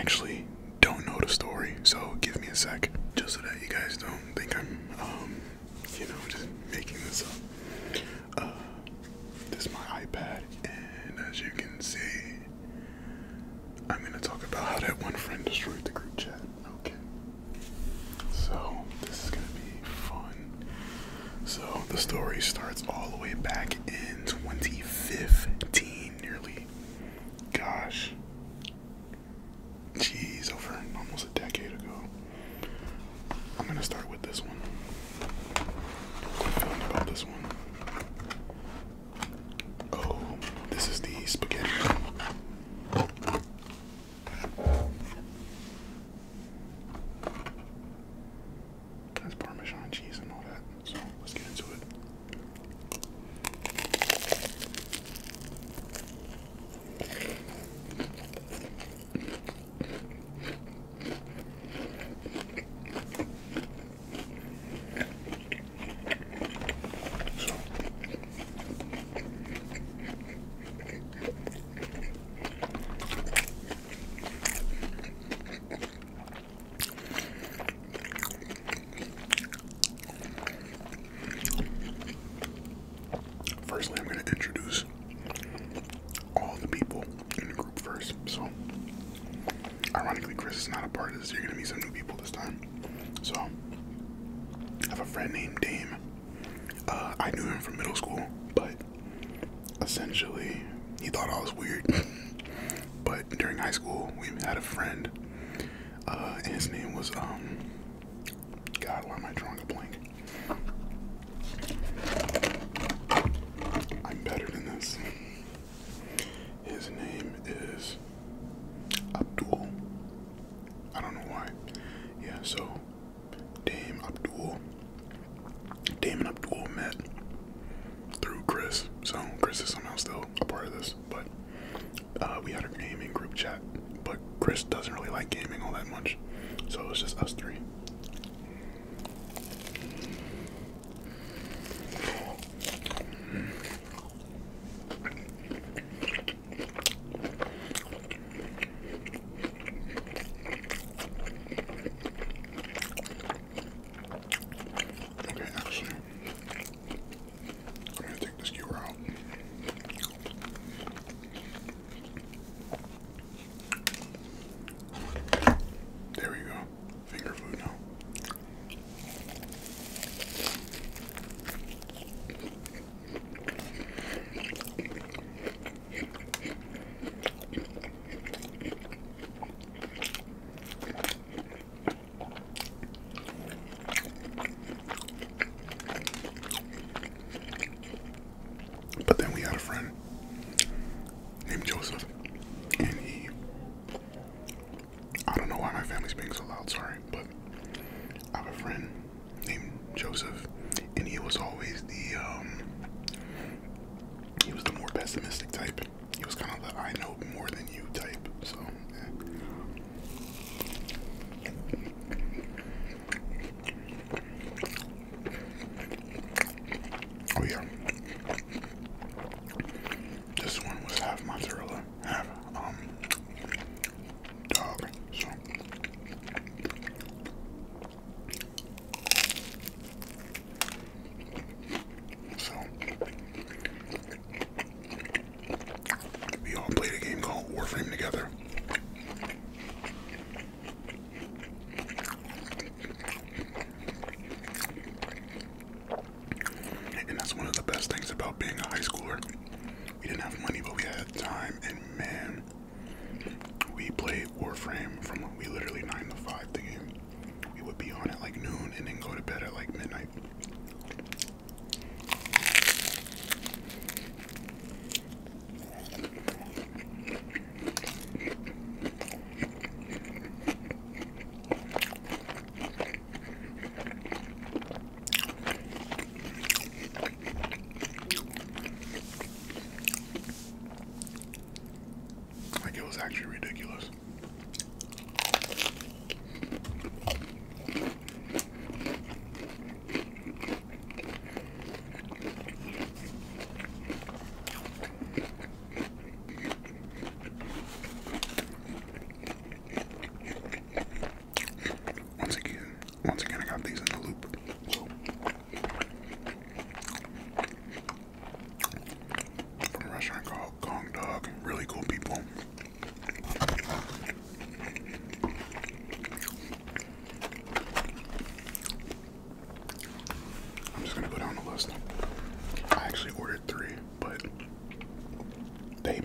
actually don't know the story, so give me a sec, just so that you guys don't think I'm, just making this up. This is my iPad, and as you can see, I'm gonna talk about how that one friend destroyed the group chat. Okay. So, this is gonna be fun. So, the story starts all the way back in 2015, nearly. Gosh. Jeez, over almost a decade ago. I'm gonna start with this one. I'm feeling about this one. Oh, this is the spaghetti. That's Parmesan cheese and all that. So let's get into it. Firstly, I'm going to introduce all the people in the group first. So, ironically, Chris is not a part of this. You're going to meet some new people this time. So, I have a friend named Dame. I knew him from middle school, but essentially, he thought I was weird. But during high school, we had a friend, and his name was, God, why am I drawing a blank? I'm better than this. His name is Abdul. I don't know why. Yeah, so Dame and Abdul met through Chris. So Chris is somehow still a part of this, but we had a gaming group chat. But Chris doesn't really like gaming all that much, so it was just us three. There we go. Finger food now. But then we had a friend named Joseph, and I don't know why my family's being so loud, sorry, but I have a friend named Joseph, and he was always he was the more pessimistic type. He was kind of the I know more than you type, so, yeah. Oh yeah. This one was half mozzarella, half dog. So we all played a game called Warframe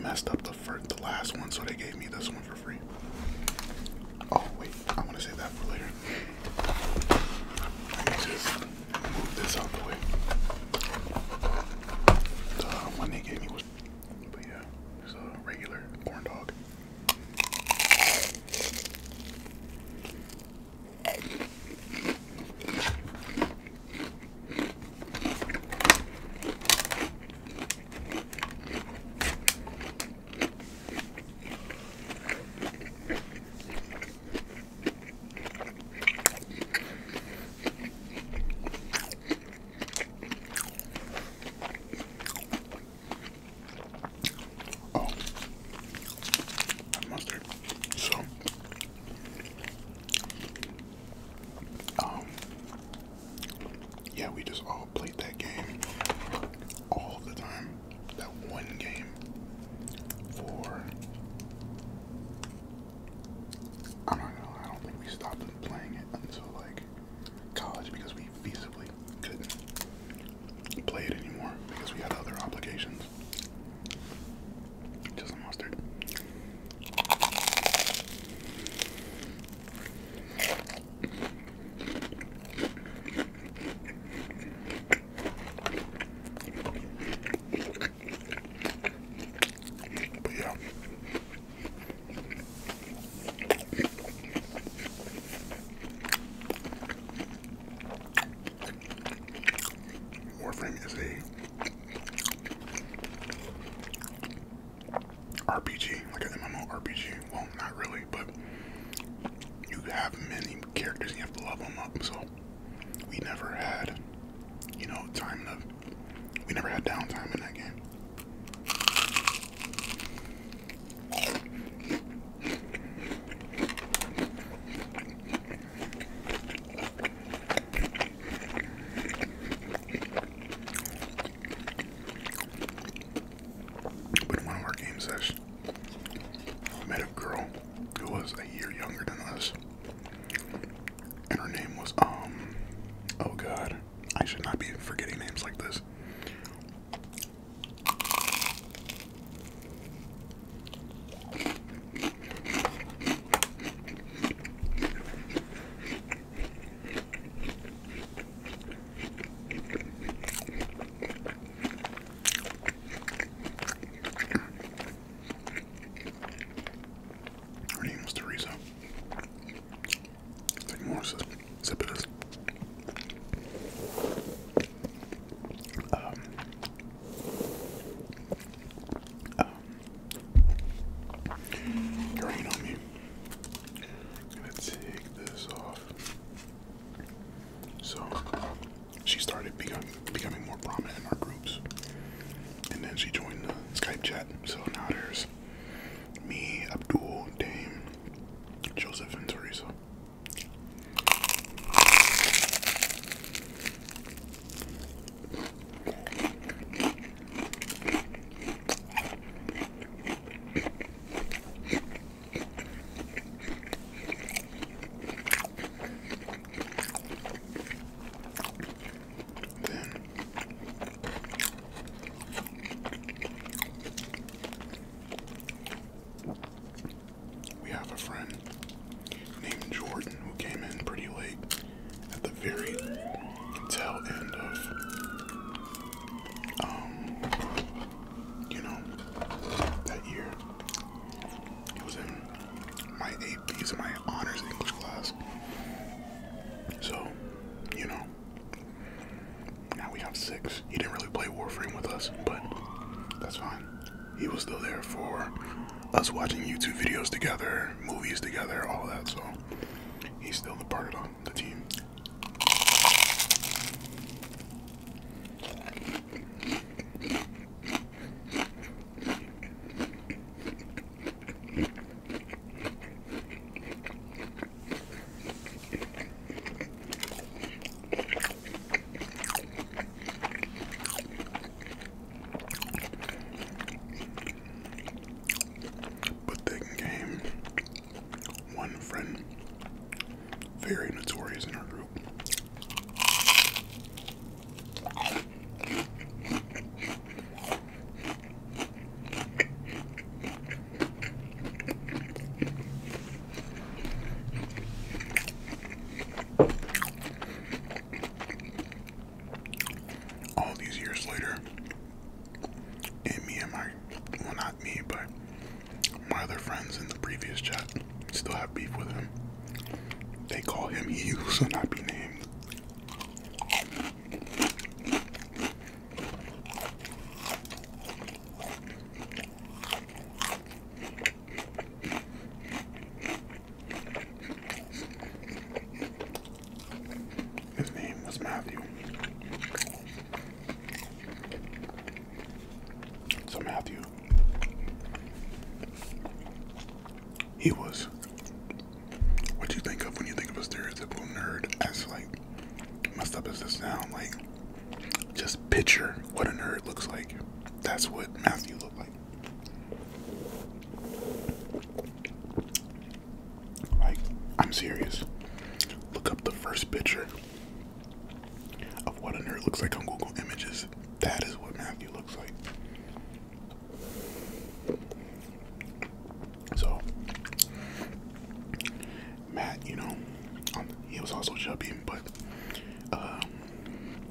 messed up the last one, so they gave me this one for free. Oh wait, I want to save that for later. Let me just move this out the way. The one they gave me was, but yeah, it's a regular corn dog. Yeah, we just all played that game all the time. That one game for, I don't know, I don't think we stopped playing it until like college because we feasibly couldn't play it anymore because we had other obligations. Just a mustard. Warframe is a RPG, like an MMO RPG. Well, not really, but you have many characters and you have to level them up. So we never had, you know, we never had downtime in that game. Met a girl who was a year younger than us, and her name was oh god, I should not be forgetting names like this. Sip of this. You already know me. I'm gonna take this off. So she started becoming more prominent in our groups, and then she joined the Skype chat. So now there's me, Abdul, Dame, Joseph, and Teresa. A friend named Jordan who came in pretty late at the very tail end of you know, that year. He was in my AP, he's in my honors English class. So, you know, now we have 6. He didn't really play Warframe with us, but that's fine. He was still there for us watching YouTube videos together, movies together, all that, so he's still a part of the team. One friend, very notorious in our group. still have beef with him. They call him he who shall not be named. His name was Matthew. So Matthew, he was what you think of when you think of a stereotypical nerd. As like messed up as this sound, like just picture what a nerd looks like. That's what Matthew looked like. Like, I'm serious. Look up the first picture of what a nerd looks like on Google Images. That is what Matthew looks like. So, Matt, you know, he was also chubby, but,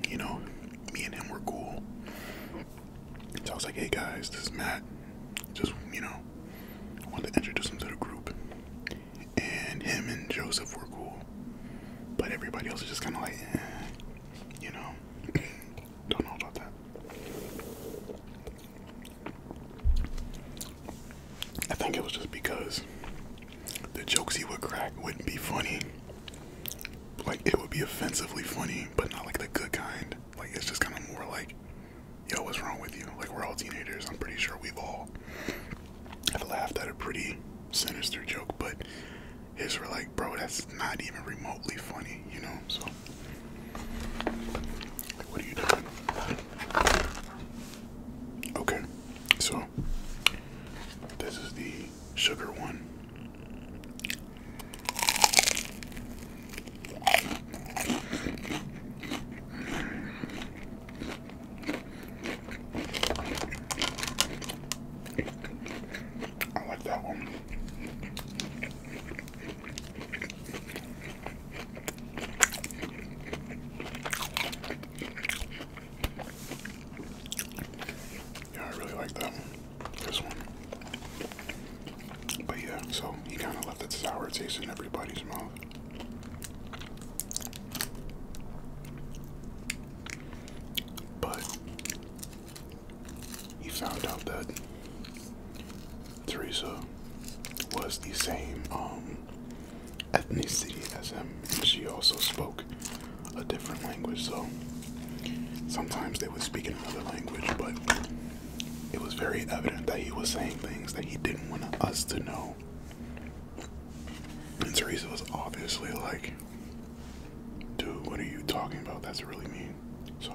you know, me and him were cool. So I was like, hey guys, this is Matt. Just, you know, I wanted to introduce him to the group. And him and Joseph were cool. But everybody else is just kind of like, you know, don't know about that. I think it was just because the jokes he would crack wouldn't be funny. Like, it would be offensively funny, but not like the good kind. Like, it's just kind of more like, yo, what's wrong with you? Like, we're all teenagers. I'm pretty sure we've all have laughed at a pretty sinister joke, but his were like, bro, that's not even remotely funny, you know? So, like, what are you doing? Okay, so this is the sugar one. I like that one. Yeah, I really like that one. This one. But yeah, so he kind of left that sour taste in everybody's mouth. But he found out that Teresa was the same ethnicity as him, and she also spoke a different language, so sometimes they would speak in another language, but it was very evident that he was saying things that he didn't want us to know. And Teresa was obviously like, dude, what are you talking about? That's really mean. So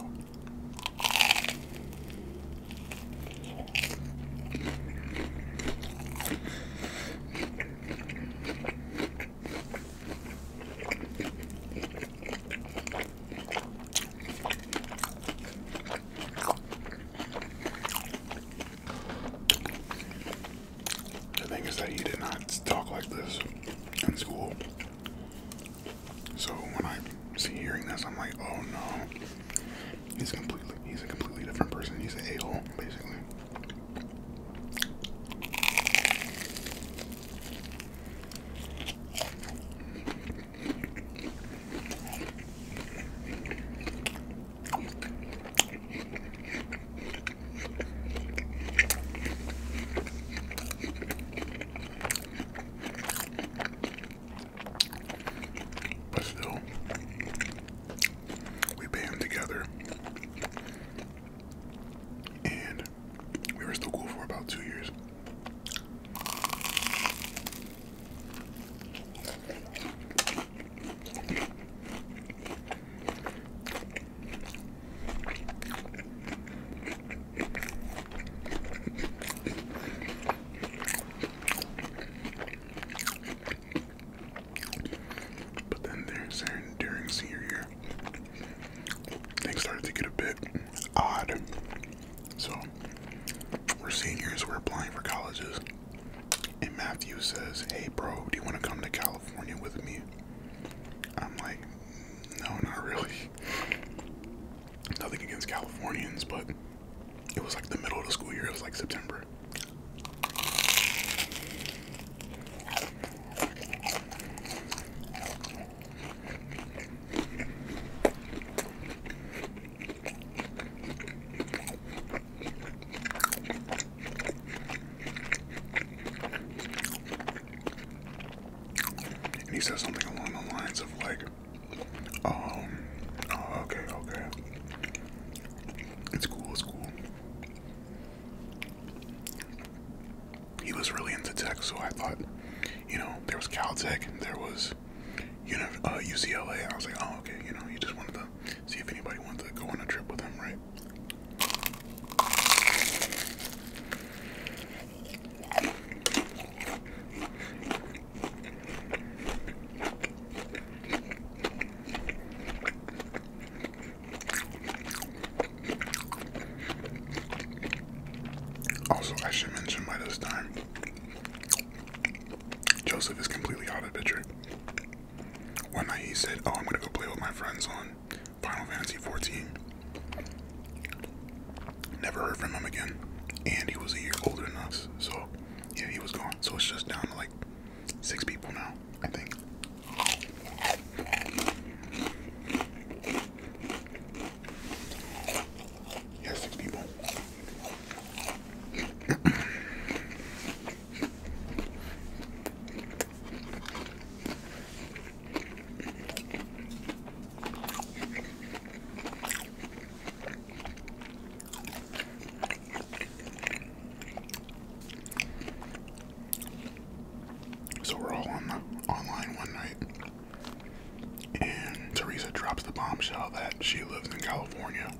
the thing is that he did not talk like this in school. So when I see hearing this, I'm like, oh no, he's a completely different person. He's an a-hole, basically. But still, we band together, and we were still cool for about 2 years. But then during senior year, things started to get a bit odd. So we're seniors, we're applying for colleges, and Matthew says, hey bro, do you want to come to California with me? I'm like, no, not really. Nothing against Californians, but it was like the middle of the school year. It was like September. And he said something along the lines of like, oh, okay. It's cool. He was really into tech, so I thought, there was Caltech, and there was, UCLA. I was like, oh, okay, he just wanted to see if anybody wanted to go on a trip with him, right? Also, I should mention by this time, Joseph is completely out of the picture. One night he said, oh, I'm gonna go play with my friends on Final Fantasy 14. Never heard from him again. And he was a year older than us. So, yeah, he was gone. So it's just down to like 6 people now, I think. Yeah, 6 people. So we're all on the online one night, and Teresa drops the bombshell that she lives in California.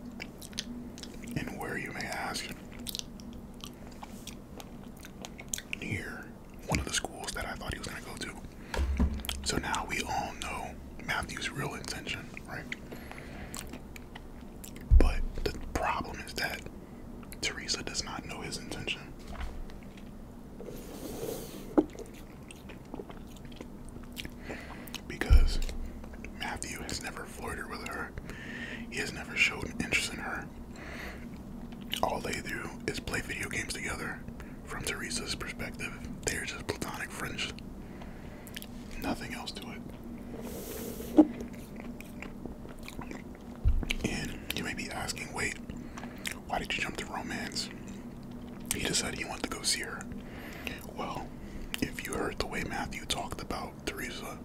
And where, you may ask? Near one of the schools that I thought he was going to go to. So now we all know Matthew's real intention, right? But the problem is that Teresa does not know his intention. Because Matthew has never flirted with her. He has never showed an interest in her. All they do is play video games together. From Teresa's perspective, they're just platonic friends. Nothing else to it. And you may be asking, wait, why did you jump to romance? He decided he wanted to go see her. Well, if you heard the way Matthew talked about Teresa,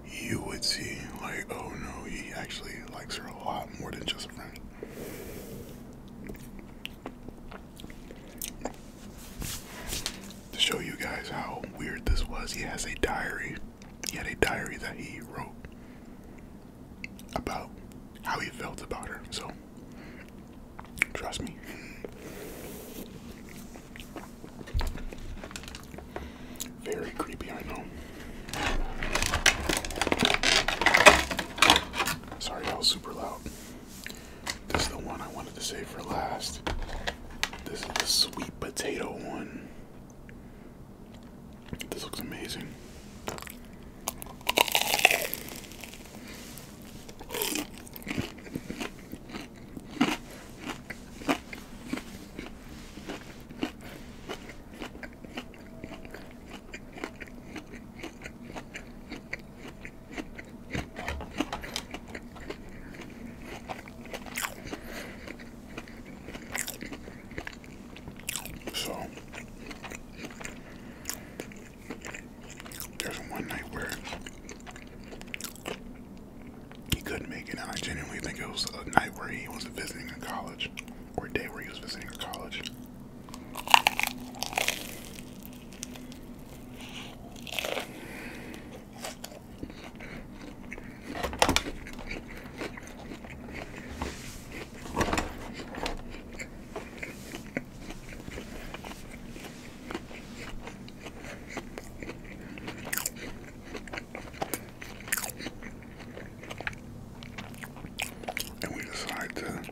you would see, like, oh no, he actually likes her a lot more than just a friend. To show you guys how weird this was, he has a diary. He had a diary that he wrote about how he felt about her. So, trust me. Very creepy, I know. Sorry, that was super loud. This is the one I wanted to save for last. This is the sweet potato one. This looks amazing. So, there's one night where he couldn't make it, and I genuinely think it was a night where he was visiting a college, or a day where he was visiting a college. And we decided to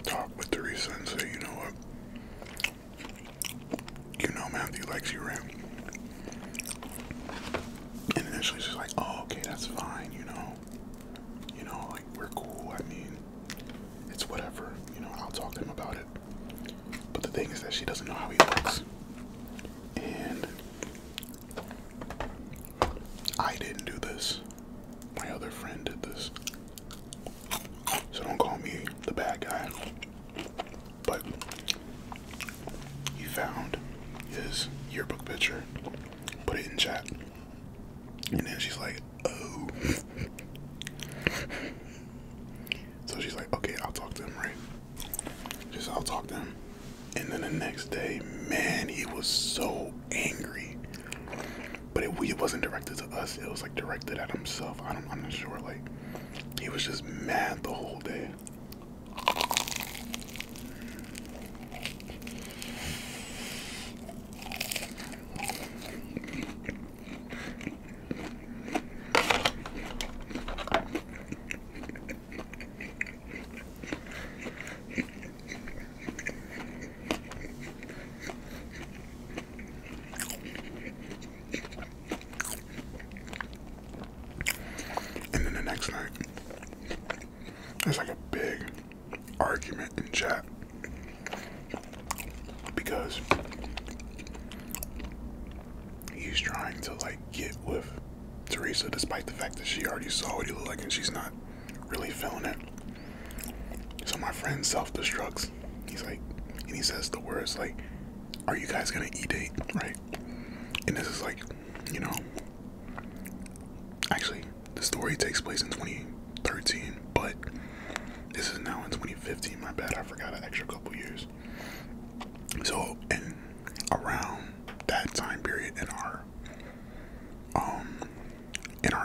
talk with Teresa and say, you know what? You know Matthew likes you, right? And initially she's like, oh, okay, that's fine, like, we're cool. I mean, it's whatever, I'll talk to him about it. But the thing is that she doesn't know how he looks. And I didn't do this. My other friend did this. So don't call me the bad guy. But he found his yearbook picture, put it in chat, And then she's like, oh. So she's like, okay, I'll talk to him, right? Just I'll talk to him. And then the next day, man, he was so angry. But it wasn't directed to us. It was like directed at himself. I'm not sure. Like, he was just mad the whole day. And then the next night, there's like a big argument in chat because he's trying to like get with Teresa despite the fact that she already saw what he looked like and she's not really feeling it. So my friend self-destructs. He's like, and he says the words like, are you guys gonna e-date, right? And this is like, you know, actually the story takes place in 2013, but this is now in 2015. My bad, I forgot an extra couple years. So, and around that time period in our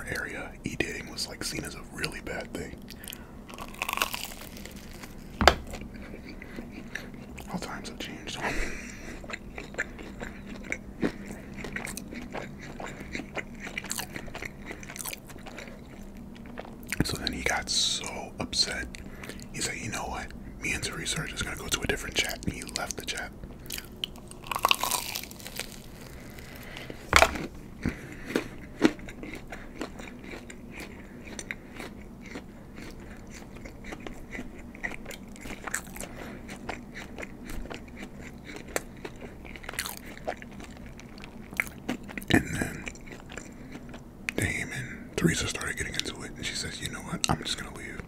area, e-dating was like seen as a really bad thing. How times have changed. So then he got so upset. He's like, you know what? Me and Teresa are just gonna go to a different chat. And he left the chat. And then Dame and Teresa started getting into it, and she says, you know what, I'm just gonna leave.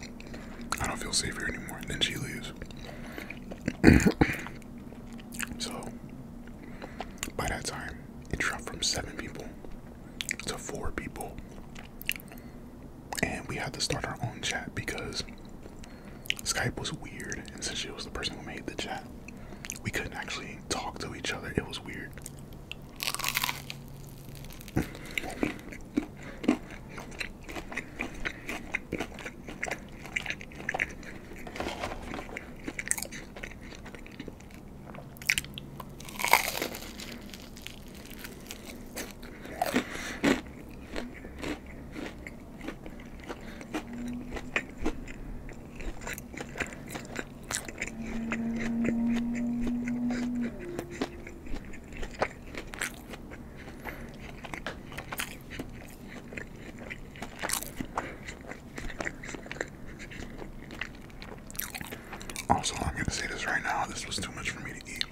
I don't feel safe here anymore. And then she leaves. So by that time, it dropped from 7 people to 4 people. And we had to start our own chat because Skype was weird, and since she was the person who made the chat, we couldn't actually talk to each other. It was weird. Also, I'm gonna say this right now, this was too much for me to eat.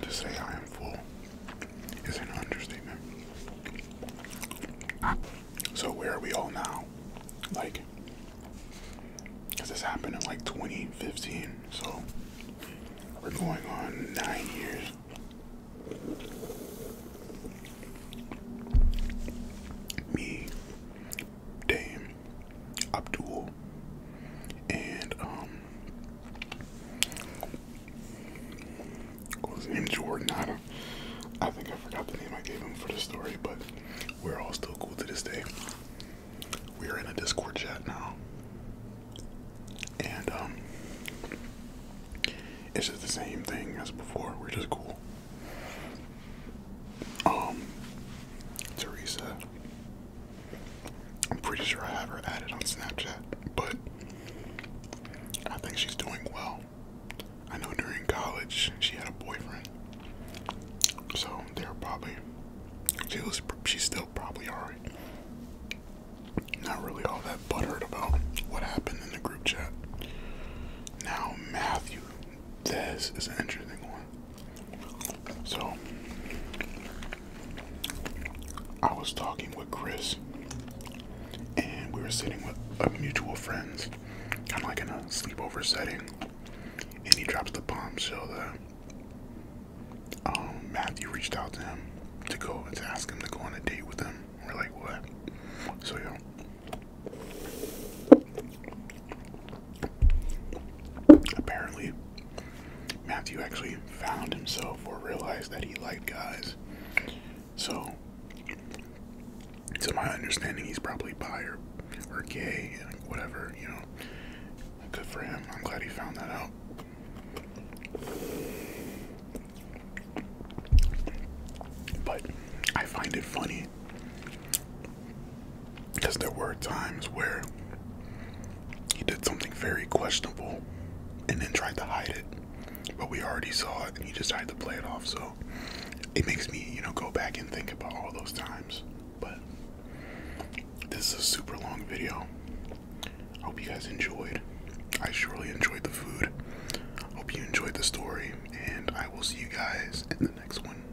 To say I am full is an understatement. So where are we all now? Like, because this happened in like 2015, so we're going on 9 years. Me, Dame, Abdul, and what was his name? Jordan. I think I forgot the name I gave him for the story, but we're all still cool to this day. We are in a Discord chat now. And it's just the same thing as before. We're just cool. Teresa, I'm pretty sure I have her added on Snapchat, but I think she's doing well. I know during college she had a boyfriend, so they're probably she's still probably alright. Not really all that butthurt about what happened in the group chat. Now Matthew, this is an interesting one. So I was talking with Chris, and we were sitting with a mutual friends, kind of like in a sleepover setting, and he drops the bombshell that Matthew reached out to him to ask him to go on a date with him. We're like, what? So yeah. Apparently, Matthew actually found himself or realized that he liked guys. So, to my understanding, he's probably bi or gay, whatever, you know. Good for him. I'm glad he found that out. But I find it funny because there were times where he did something very questionable and then tried to hide it, but we already saw it and he just tried to play it off. So it makes me, you know, go back and think about all those times. But this is a super long video. I hope you guys enjoyed. I surely enjoyed the food. Hope you enjoyed the story, and I will see you guys in the next one.